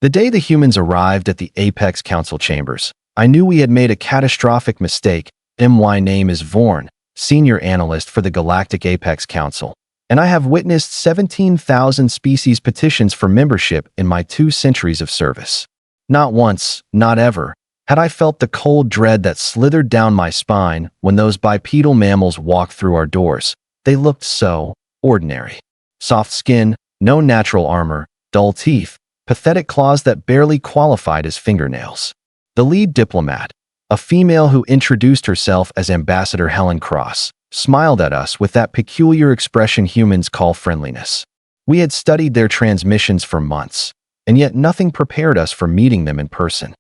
The day the humans arrived at the Apex Council chambers, I knew we had made a catastrophic mistake. My name is Vorn, Senior Analyst for the Galactic Apex Council, and I have witnessed 17,000 species petitions for membership in my 2 centuries of service. Not once, not ever, had I felt the cold dread that slithered down my spine when those bipedal mammals walked through our doors. They looked so ordinary. Soft skin, no natural armor, dull teeth, pathetic claws that barely qualified as fingernails. The lead diplomat, a female who introduced herself as Ambassador Helen Cross, smiled at us with that peculiar expression humans call friendliness. We had studied their transmissions for months, and yet nothing prepared us for meeting them in person.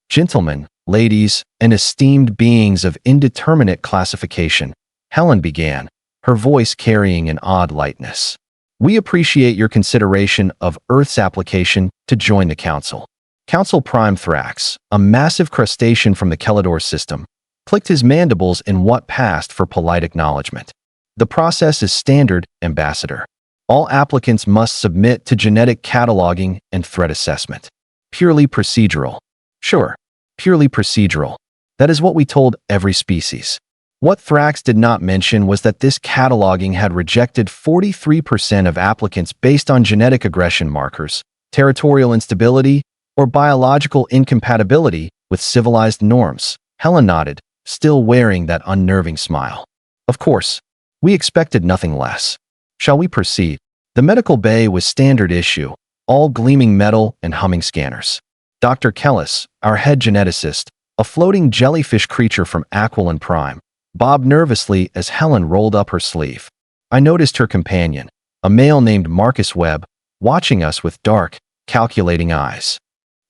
Gentlemen, ladies, and esteemed beings of indeterminate classification, Helen began, her voice carrying an odd lightness. We appreciate your consideration of Earth's application to join the Council. Council Prime Thrax, a massive crustacean from the Kellador system, clicked his mandibles in what passed for polite acknowledgement. The process is standard, Ambassador. All applicants must submit to genetic cataloging and threat assessment. Purely procedural. Sure, purely procedural. That is what we told every species. What Thrax did not mention was that this cataloging had rejected 43% of applicants based on genetic aggression markers, territorial instability, or biological incompatibility with civilized norms. Helen nodded, still wearing that unnerving smile. Of course, we expected nothing less. Shall we proceed? The medical bay was standard issue, all gleaming metal and humming scanners. Dr. Kellis, our head geneticist, a floating jellyfish creature from Aquilon Prime, bobbed nervously as Helen rolled up her sleeve. I noticed her companion, a male named Marcus Webb, watching us with dark, calculating eyes.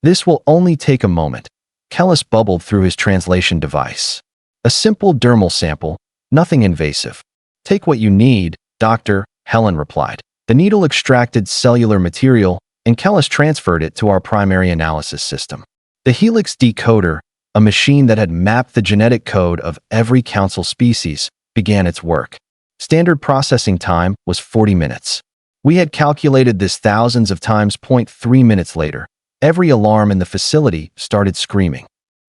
This will only take a moment, Kellis bubbled through his translation device. A simple dermal sample, nothing invasive. Take what you need, Doctor, Helen replied. The needle extracted cellular material, and Kellis transferred it to our primary analysis system. The Helix decoder, a machine that had mapped the genetic code of every council species, began its work. Standard processing time was 40 minutes. We had calculated this thousands of times. 0.3 minutes later, every alarm in the facility started screaming.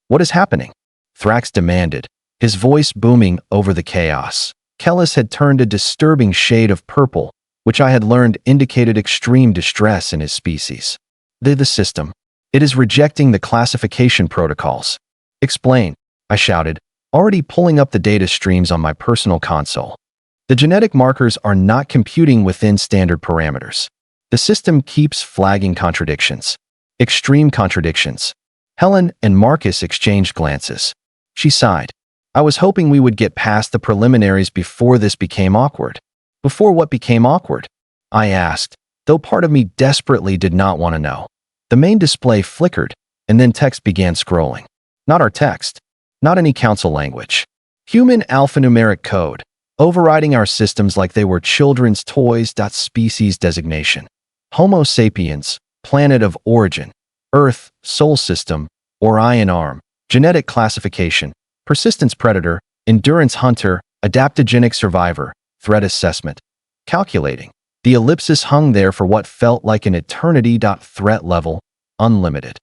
What is happening? Thrax demanded, his voice booming over the chaos. Kellis had turned a disturbing shade of purple, which I had learned indicated extreme distress in his species. The system. It is rejecting the classification protocols. Explain, I shouted, already pulling up the data streams on my personal console. The genetic markers are not computing within standard parameters. The system keeps flagging contradictions. Extreme contradictions. Helen and Marcus exchanged glances. She sighed. I was hoping we would get past the preliminaries before this became awkward. Before what became awkward? I asked, though part of me desperately did not want to know. The main display flickered, and then text began scrolling. Not our text. Not any council language. Human alphanumeric code, overriding our systems like they were children's toys. Species designation. Homo sapiens, planet of origin, Earth, Sol system, Orion arm, genetic classification, persistence predator, endurance hunter, adaptogenic survivor, threat assessment. Calculating. The ellipsis hung there for what felt like an eternity. Threat level, unlimited.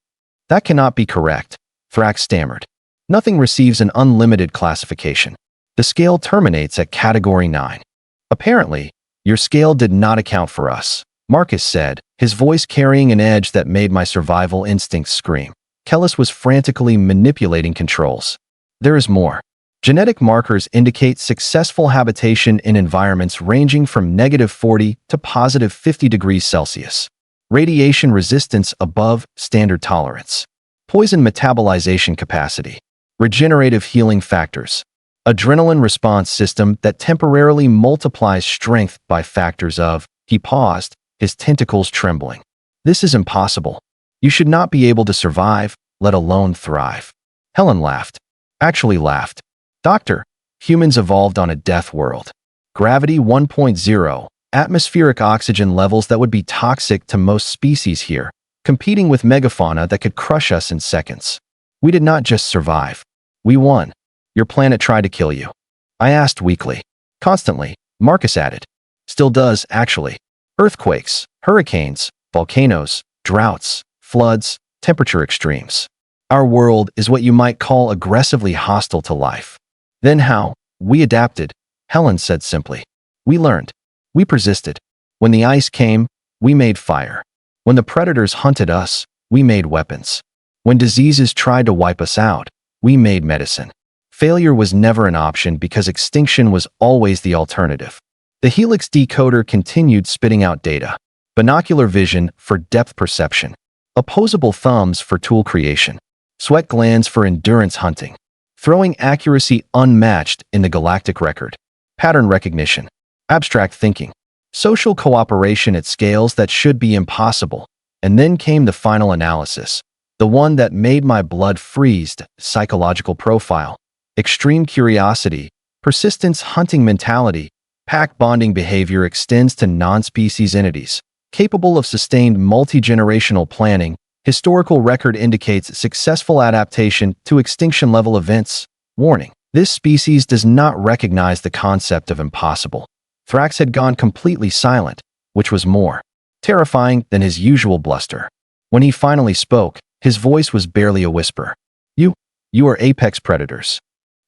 That cannot be correct, Thrax stammered. Nothing receives an unlimited classification. The scale terminates at Category 9. Apparently, your scale did not account for us, Marcus said, his voice carrying an edge that made my survival instincts scream. Kellis was frantically manipulating controls. There is more. Genetic markers indicate successful habitation in environments ranging from -40 to +50 degrees Celsius. Radiation resistance above standard tolerance. Poison metabolization capacity. Regenerative healing factors. Adrenaline response system that temporarily multiplies strength by factors of. He paused, his tentacles trembling. This is impossible. You should not be able to survive, let alone thrive. Helen laughed. Actually laughed. Doctor, humans evolved on a death world. Gravity 1.0, atmospheric oxygen levels that would be toxic to most species here, competing with megafauna that could crush us in seconds. We did not just survive. We won. Your planet tried to kill you. I asked weakly. Constantly, Marcus added. Still does, actually. Earthquakes, hurricanes, volcanoes, droughts, floods, temperature extremes. Our world is what you might call aggressively hostile to life. Then how? We adapted, Helen said simply. We learned. We persisted. When the ice came, we made fire. When the predators hunted us, we made weapons. When diseases tried to wipe us out, we made medicine. Failure was never an option because extinction was always the alternative. The helix decoder continued spitting out data. Binocular vision for depth perception. Opposable thumbs for tool creation. Sweat glands for endurance hunting. Throwing accuracy unmatched in the galactic record. Pattern recognition. Abstract thinking. Social cooperation at scales that should be impossible. And then came the final analysis. The one that made my blood freeze. Psychological profile. Extreme curiosity. Persistence hunting mentality. Pack bonding behavior extends to non-species entities. Capable of sustained multi-generational planning. Historical record indicates successful adaptation to extinction-level events. Warning. This species does not recognize the concept of impossible. Thrax had gone completely silent, which was more terrifying than his usual bluster. When he finally spoke, his voice was barely a whisper. You are apex predators.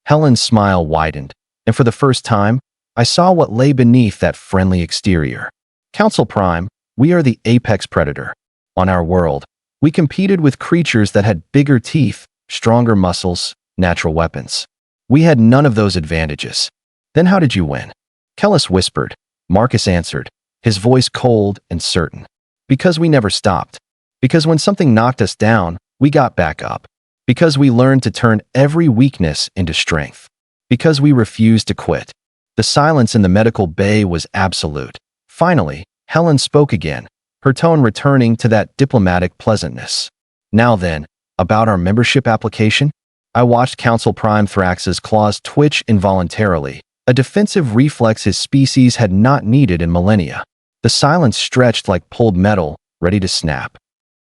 Helen's smile widened, and for the first time, I saw what lay beneath that friendly exterior. Council Prime, we are the apex predator. On our world, we competed with creatures that had bigger teeth, stronger muscles, natural weapons. We had none of those advantages. Then how did you win? Kellis whispered. Marcus answered, his voice cold and certain. Because we never stopped. Because when something knocked us down, we got back up. Because we learned to turn every weakness into strength. Because we refused to quit. The silence in the medical bay was absolute. Finally, Helen spoke again, her tone returning to that diplomatic pleasantness. Now then, about our membership application? I watched Council Prime Thrax's claws twitch involuntarily, a defensive reflex his species had not needed in millennia. The silence stretched like pulled metal, ready to snap.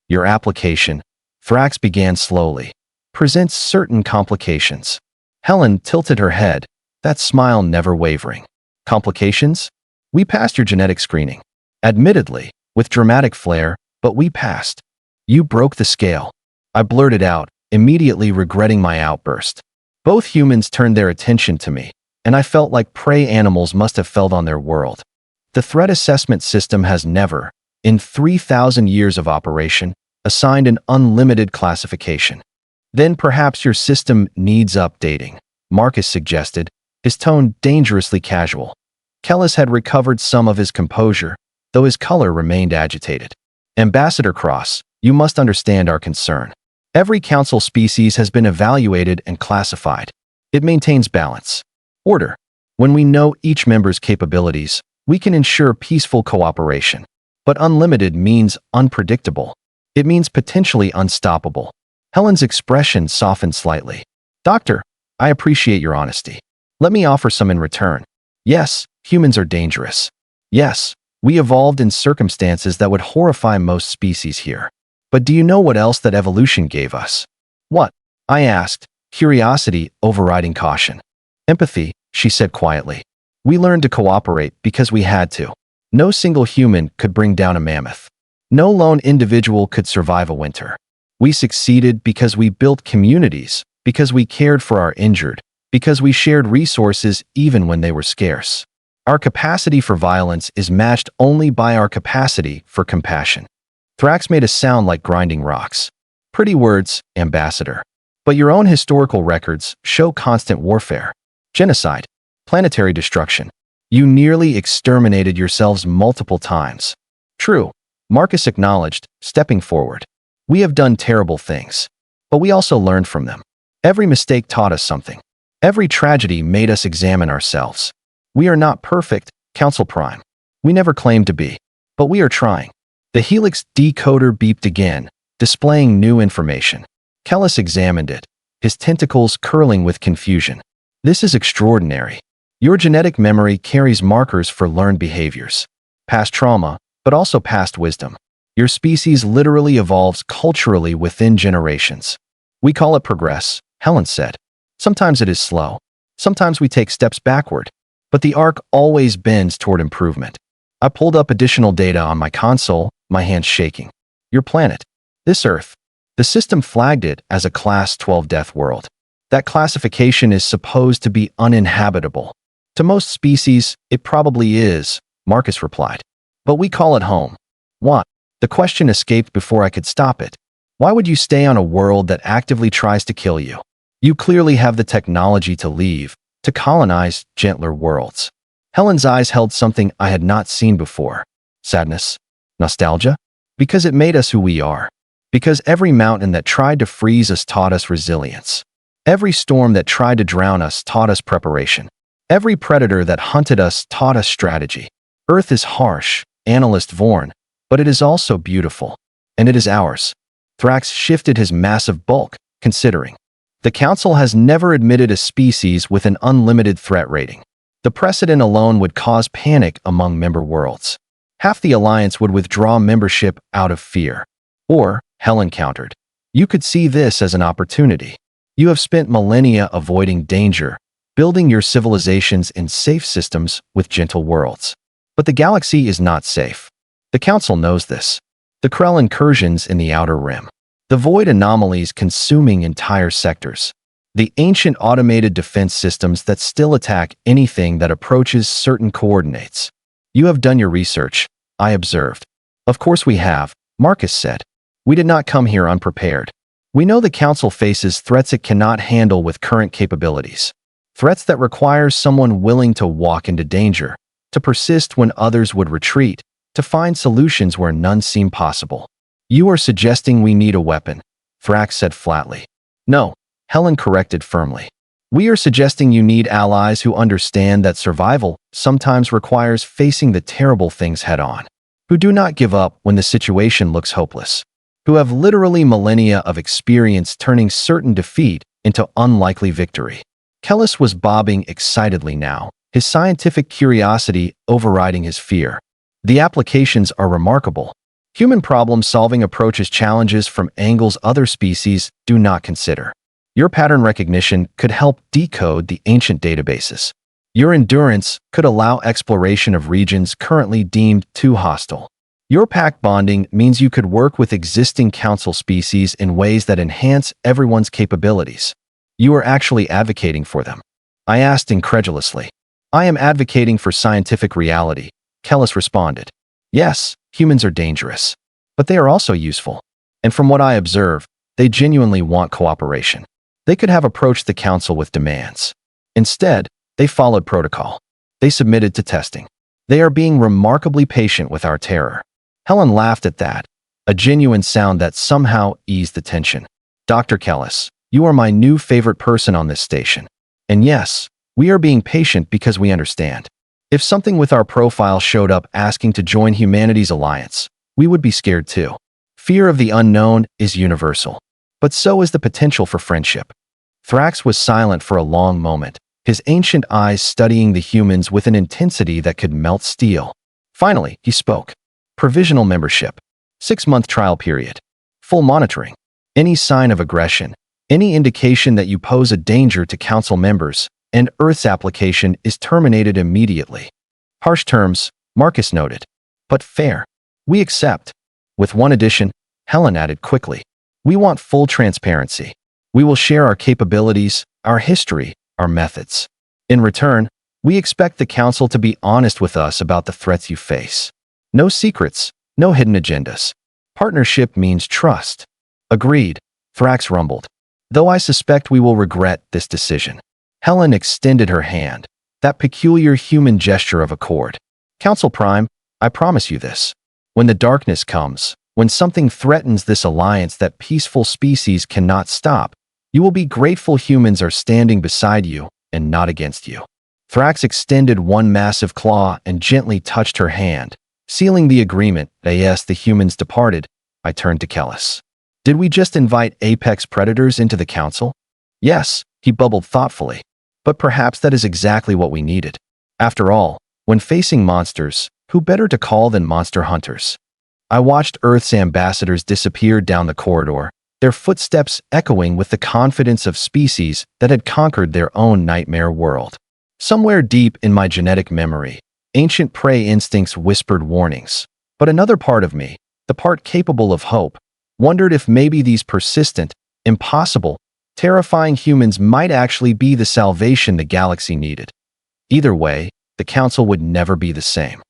Your application, Thrax began slowly, presents certain complications. Helen tilted her head, that smile never wavering. Complications? We passed your genetic screening. Admittedly, with dramatic flair, but we passed. You broke the scale. I blurted out, immediately regretting my outburst. Both humans turned their attention to me, and I felt like prey animals must have felt on their world. The threat assessment system has never, in 3,000 years of operation, assigned an unlimited classification. Then perhaps your system needs updating, Marcus suggested, his tone dangerously casual. Kellis had recovered some of his composure, though his color remained agitated. Ambassador Cross, you must understand our concern. Every council species has been evaluated and classified. It maintains balance. Order. When we know each member's capabilities, we can ensure peaceful cooperation. But unlimited means unpredictable. It means potentially unstoppable. Helen's expression softened slightly. Doctor, I appreciate your honesty. Let me offer some in return. Yes, humans are dangerous. Yes, we evolved in circumstances that would horrify most species here. But do you know what else that evolution gave us? What? I asked, curiosity overriding caution. Empathy, she said quietly. We learned to cooperate because we had to. No single human could bring down a mammoth. No lone individual could survive a winter. We succeeded because we built communities, because we cared for our injured, because we shared resources even when they were scarce. Our capacity for violence is matched only by our capacity for compassion. Thrax made a sound like grinding rocks. Pretty words, Ambassador. But your own historical records show constant warfare. Genocide. Planetary destruction. You nearly exterminated yourselves multiple times. True, Marcus acknowledged, stepping forward. We have done terrible things. But we also learned from them. Every mistake taught us something. Every tragedy made us examine ourselves. We are not perfect, Council Prime. We never claimed to be. But we are trying. The helix decoder beeped again, displaying new information. Kellis examined it, his tentacles curling with confusion. This is extraordinary. Your genetic memory carries markers for learned behaviors. Past trauma, but also past wisdom. Your species literally evolves culturally within generations. We call it progress, Helen said. Sometimes it is slow. Sometimes we take steps backward. But the arc always bends toward improvement. I pulled up additional data on my console, my hands shaking. Your planet. This Earth. The system flagged it as a Class 12 death world. That classification is supposed to be uninhabitable. To most species, it probably is, Marcus replied. But we call it home. What? The question escaped before I could stop it. Why would you stay on a world that actively tries to kill you? You clearly have the technology to leave, to colonize gentler worlds. Helen's eyes held something I had not seen before. Sadness? Nostalgia? Because it made us who we are. Because every mountain that tried to freeze us taught us resilience. Every storm that tried to drown us taught us preparation. Every predator that hunted us taught us strategy. Earth is harsh, analyst Vorn, but it is also beautiful. And it is ours. Thrax shifted his massive bulk, considering. The Council has never admitted a species with an unlimited threat rating. The precedent alone would cause panic among member worlds. Half the Alliance would withdraw membership out of fear. Or, Helen countered, you could see this as an opportunity. You have spent millennia avoiding danger, building your civilizations in safe systems with gentle worlds. But the galaxy is not safe. The Council knows this. The Krell incursions in the Outer Rim. The void anomalies consuming entire sectors. The ancient automated defense systems that still attack anything that approaches certain coordinates. You have done your research, I observed. Of course we have, Marcus said. We did not come here unprepared. We know the Council faces threats it cannot handle with current capabilities. Threats that require someone willing to walk into danger, to persist when others would retreat, to find solutions where none seem possible. You are suggesting we need a weapon, Thrax said flatly. No, Helen corrected firmly. We are suggesting you need allies who understand that survival sometimes requires facing the terrible things head-on, who do not give up when the situation looks hopeless, who have literally millennia of experience turning certain defeat into unlikely victory. Kellis was bobbing excitedly now, his scientific curiosity overriding his fear. The applications are remarkable. Human problem-solving approaches challenges from angles other species do not consider. Your pattern recognition could help decode the ancient databases. Your endurance could allow exploration of regions currently deemed too hostile. Your pack bonding means you could work with existing Council species in ways that enhance everyone's capabilities. You are actually advocating for them. I asked incredulously. I am advocating for scientific reality, Kellis responded. Yes, humans are dangerous, but they are also useful. And from what I observe, they genuinely want cooperation. They could have approached the Council with demands. Instead, they followed protocol. They submitted to testing. They are being remarkably patient with our terror. Helen laughed at that, a genuine sound that somehow eased the tension. Dr. Kellis, you are my new favorite person on this station. And yes, we are being patient because we understand. If something with our profile showed up asking to join humanity's alliance, we would be scared too. Fear of the unknown is universal. But so is the potential for friendship. Thrax was silent for a long moment, his ancient eyes studying the humans with an intensity that could melt steel. Finally, he spoke. Provisional membership. 6-month trial period. Full monitoring. Any sign of aggression, any indication that you pose a danger to Council members, and Earth's application is terminated immediately. Harsh terms, Marcus noted. But fair. We accept. With one addition, Helen added quickly. We want full transparency. We will share our capabilities, our history, our methods. In return, we expect the Council to be honest with us about the threats you face. No secrets, no hidden agendas. Partnership means trust. Agreed, Thrax rumbled. Though I suspect we will regret this decision. Helen extended her hand, that peculiar human gesture of accord. Council Prime, I promise you this. When the darkness comes, when something threatens this alliance that peaceful species cannot stop, you will be grateful humans are standing beside you and not against you. Thrax extended one massive claw and gently touched her hand, sealing the agreement. As the humans departed, I turned to Kellis. Did we just invite apex predators into the Council? Yes, he bubbled thoughtfully. But perhaps that is exactly what we needed. After all, when facing monsters, who better to call than monster hunters? I watched Earth's ambassadors disappear down the corridor, their footsteps echoing with the confidence of species that had conquered their own nightmare world. Somewhere deep in my genetic memory, ancient prey instincts whispered warnings. But another part of me, the part capable of hope, wondered if maybe these persistent, impossible, terrifying humans might actually be the salvation the galaxy needed. Either way, the Council would never be the same.